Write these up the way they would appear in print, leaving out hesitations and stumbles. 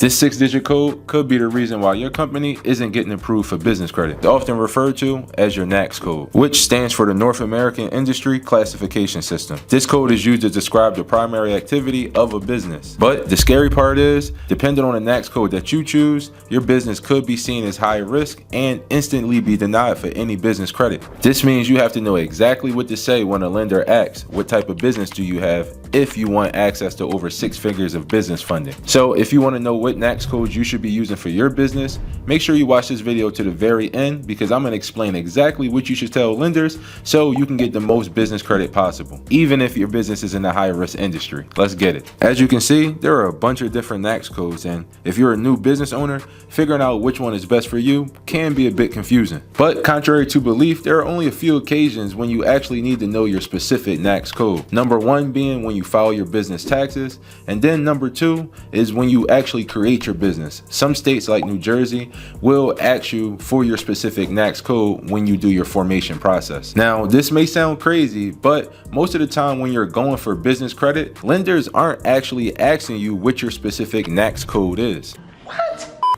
This 6-digit code could be the reason why your company isn't getting approved for business credit. It's often referred to as your NAICS code, which stands for the North American Industry Classification System. This code is used to describe the primary activity of a business. But the scary part is, depending on the NAICS code that you choose, your business could be seen as high risk and instantly be denied for any business credit. This means you have to know exactly what to say when a lender asks, what type of business do you have, if you want access to over 6 figures of business funding. So if you want to know what NAICS codes you should be using for your business, make sure you watch this video to the very end, because I'm going to explain exactly what you should tell lenders so you can get the most business credit possible, even if your business is in a high risk industry. Let's get it. As you can see, there are a bunch of different NAICS codes, and if you're a new business owner, figuring out which one is best for you can be a bit confusing. But contrary to belief, there are only a few occasions when you actually need to know your specific NAICS code. Number one being when you file your business taxes, and then number two is when you actually create your business. Some states like New Jersey will ask you for your specific NAICS code when you do your formation process. Now, this may sound crazy, but most of the time when you're going for business credit, lenders aren't actually asking you what your specific NAICS code is.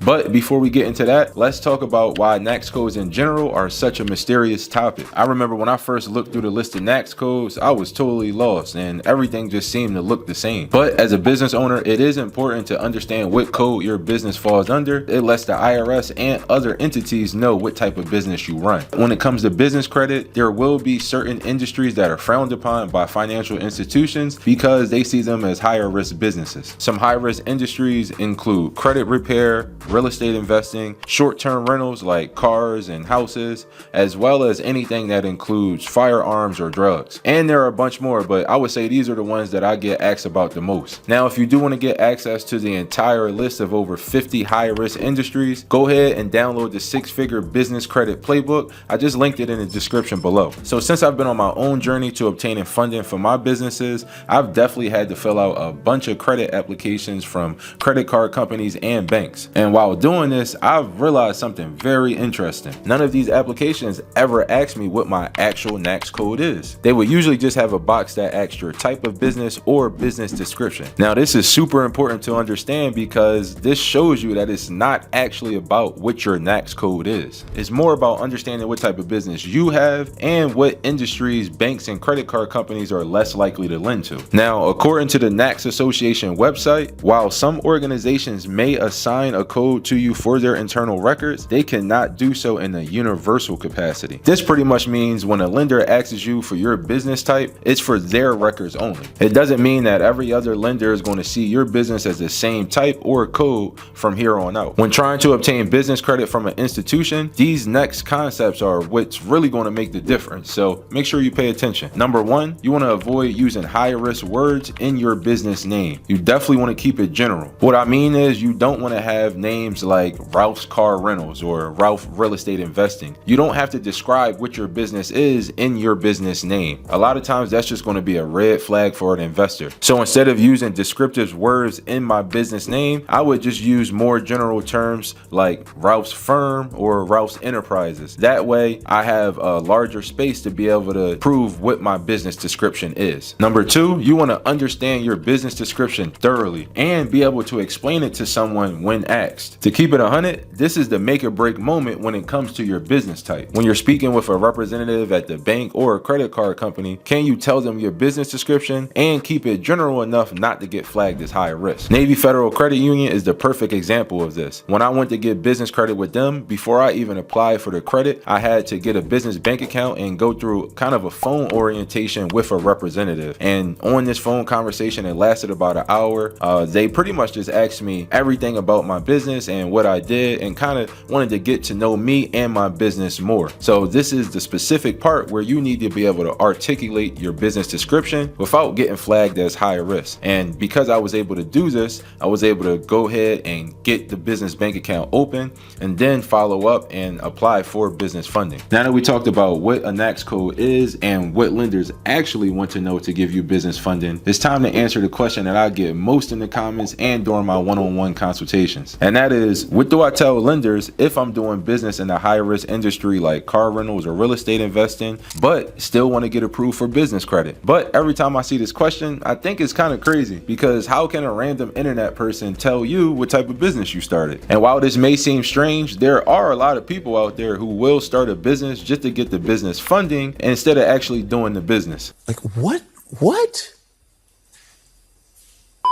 But before we get into that, let's talk about why NAICS codes in general are such a mysterious topic. I remember when I first looked through the list of NAICS codes, I was totally lost and everything just seemed to look the same. But as a business owner, it is important to understand what code your business falls under. It lets the IRS and other entities know what type of business you run. When it comes to business credit, there will be certain industries that are frowned upon by financial institutions because they see them as higher risk businesses. Some high risk industries include credit repair, real estate investing, short-term rentals like cars and houses, as well as anything that includes firearms or drugs. And there are a bunch more, but I would say these are the ones that I get asked about the most. Now, if you do want to get access to the entire list of over 50 high-risk industries, go ahead and download the 6-figure business credit playbook. I just linked it in the description below. So since I've been on my own journey to obtaining funding for my businesses, I've definitely had to fill out a bunch of credit applications from credit card companies and banks. And while doing this, I've realized something very interesting. None of these applications ever ask me what my actual NAICS code is. They would usually just have a box that asks your type of business or business description. Now, this is super important to understand because this shows you that it's not actually about what your NAICS code is. It's more about understanding what type of business you have and what industries banks and credit card companies are less likely to lend to. Now, according to the NAICS Association website, while some organizations may assign a code to you for their internal records, they cannot do so in a universal capacity. This pretty much means when a lender asks you for your business type, it's for their records only. It doesn't mean that every other lender is going to see your business as the same type or code from here on out. When trying to obtain business credit from an institution, these next concepts are what's really going to make the difference, so make sure you pay attention. Number one, you want to avoid using high-risk words in your business name. You definitely want to keep it general. What I mean is you don't want to have names like Ralph's Car Rentals or Ralph Real Estate Investing. You don't have to describe what your business is in your business name. A lot of times that's just going to be a red flag for an investor. So instead of using descriptive words in my business name, I would just use more general terms like Ralph's Firm or Ralph's Enterprises. That way I have a larger space to be able to prove what my business description is. Number two, you want to understand your business description thoroughly and be able to explain it to someone when asked. To keep it 100, this is the make or break moment when it comes to your business type. When you're speaking with a representative at the bank or a credit card company, can you tell them your business description and keep it general enough not to get flagged as high risk? Navy Federal Credit Union is the perfect example of this. When I went to get business credit with them, before I even applied for the credit, I had to get a business bank account and go through kind of a phone orientation with a representative. And on this phone conversation, it lasted about an hour. They pretty much just asked me everything about my business and what I did and kind of wanted to get to know me and my business more. So this is the specific part where you need to be able to articulate your business description without getting flagged as high risk. And because I was able to do this, I was able to go ahead and get the business bank account open and then follow up and apply for business funding. Now that we talked about what a NAICS code is and what lenders actually want to know to give you business funding, it's time to answer the question that I get most in the comments and during my one-on-one consultations. And that that is, what do I tell lenders if I'm doing business in a high risk industry like car rentals or real estate investing, but still want to get approved for business credit? But every time I see this question, I think it's kind of crazy, because how can a random internet person tell you what type of business you started? And while this may seem strange, there are a lot of people out there who will start a business just to get the business funding instead of actually doing the business. Like what? What?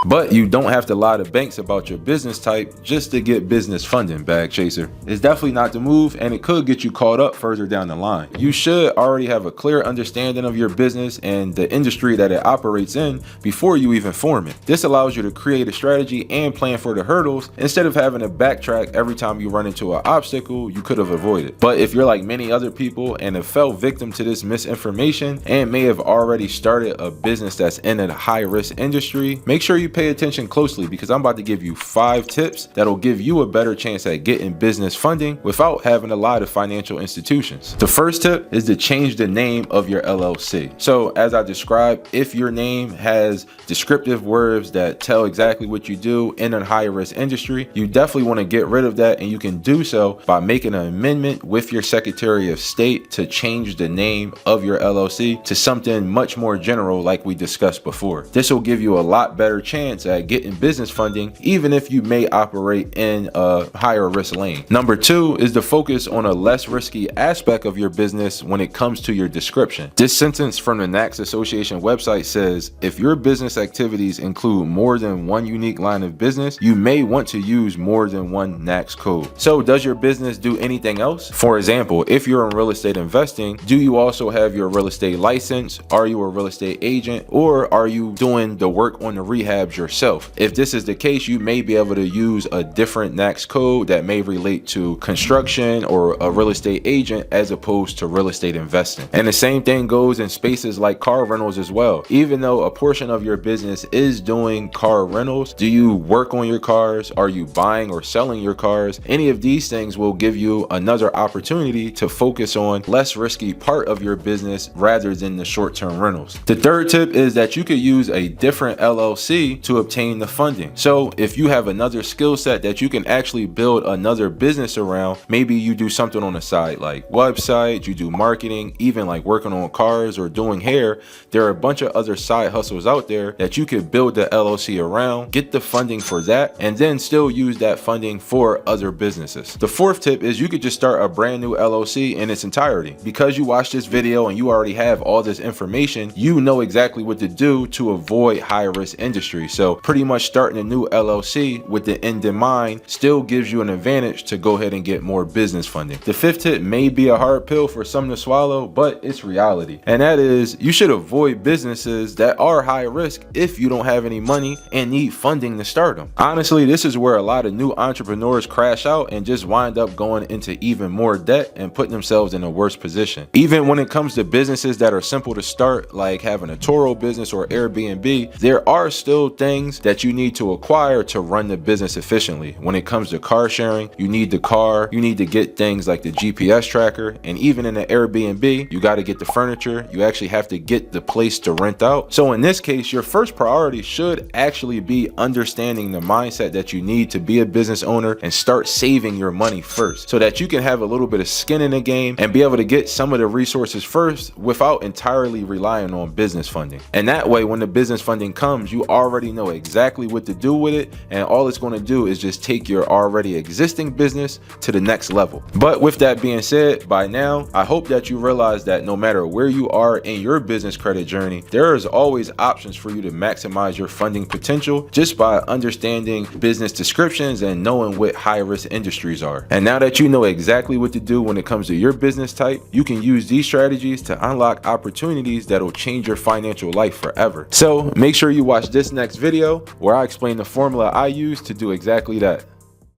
But you don't have to lie to banks about your business type just to get business funding, bag chaser. It's definitely not the move, and it could get you caught up further down the line. You should already have a clear understanding of your business and the industry that it operates in before you even form it. This allows you to create a strategy and plan for the hurdles instead of having to backtrack every time you run into an obstacle you could have avoided. But if you're like many other people and have fell victim to this misinformation and may have already started a business that's in a high risk industry, make sure you pay attention closely, because I'm about to give you 5 tips that'll give you a better chance at getting business funding without having to lie to financial institutions. The first tip is to change the name of your LLC. So as I described, if your name has descriptive words that tell exactly what you do in a high risk industry, you definitely want to get rid of that, and you can do so by making an amendment with your Secretary of State to change the name of your LLC to something much more general like we discussed before. This will give you a lot better chance at getting business funding, even if you may operate in a higher risk lane. Number 2 is to focus on a less risky aspect of your business when it comes to your description. This sentence from the NACS Association website says, if your business activities include more than one unique line of business, you may want to use more than one NACS code. So does your business do anything else? For example, if you're in real estate investing, do you also have your real estate license? Are you a real estate agent? Or are you doing the work on the rehabs yourself? If this is the case, you may be able to use a different NACS code that may relate to construction or a real estate agent as opposed to real estate investing. And the same thing goes in spaces like car rentals as well. Even though a portion of your business is doing car rentals, do you work on your cars? Are you buying or selling your cars? Any of these things will give you another opportunity to focus on less risky part of your business rather than the short-term rentals. The third tip is that you could use a different LLC to obtain the funding. So if you have another skill set that you can actually build another business around, maybe you do something on the side like website, you do marketing, even like working on cars or doing hair, there are a bunch of other side hustles out there that you could build the LLC around, get the funding for that, and then still use that funding for other businesses. The fourth tip is you could just start a brand new LLC in its entirety. Because you watched this video and you already have all this information, you know exactly what to do to avoid high risk industry. So pretty much starting a new LLC with the end in mind still gives you an advantage to go ahead and get more business funding. The fifth tip may be a hard pill for some to swallow, but it's reality. And that is, you should avoid businesses that are high risk if you don't have any money and need funding to start them. Honestly, this is where a lot of new entrepreneurs crash out and just wind up going into even more debt and putting themselves in a worse position. Even when it comes to businesses that are simple to start, like having a Turo business or Airbnb, there are still things that you need to acquire to run the business efficiently. When it comes to car sharing, you need the car, you need to get things like the GPS tracker, and even in the Airbnb, you got to get the furniture, you actually have to get the place to rent out. So in this case, your first priority should actually be understanding the mindset that you need to be a business owner and start saving your money first, so that you can have a little bit of skin in the game and be able to get some of the resources first without entirely relying on business funding. And that way, when the business funding comes, you already know exactly what to do with it, and all it's going to do is just take your already existing business to the next level. But with that being said, by now, I hope that you realize that no matter where you are in your business credit journey, there is always options for you to maximize your funding potential just by understanding business descriptions and knowing what high risk industries are. And now that you know exactly what to do when it comes to your business type, you can use these strategies to unlock opportunities that'll change your financial life forever. So make sure you watch this next video where I explain the formula I use to do exactly that.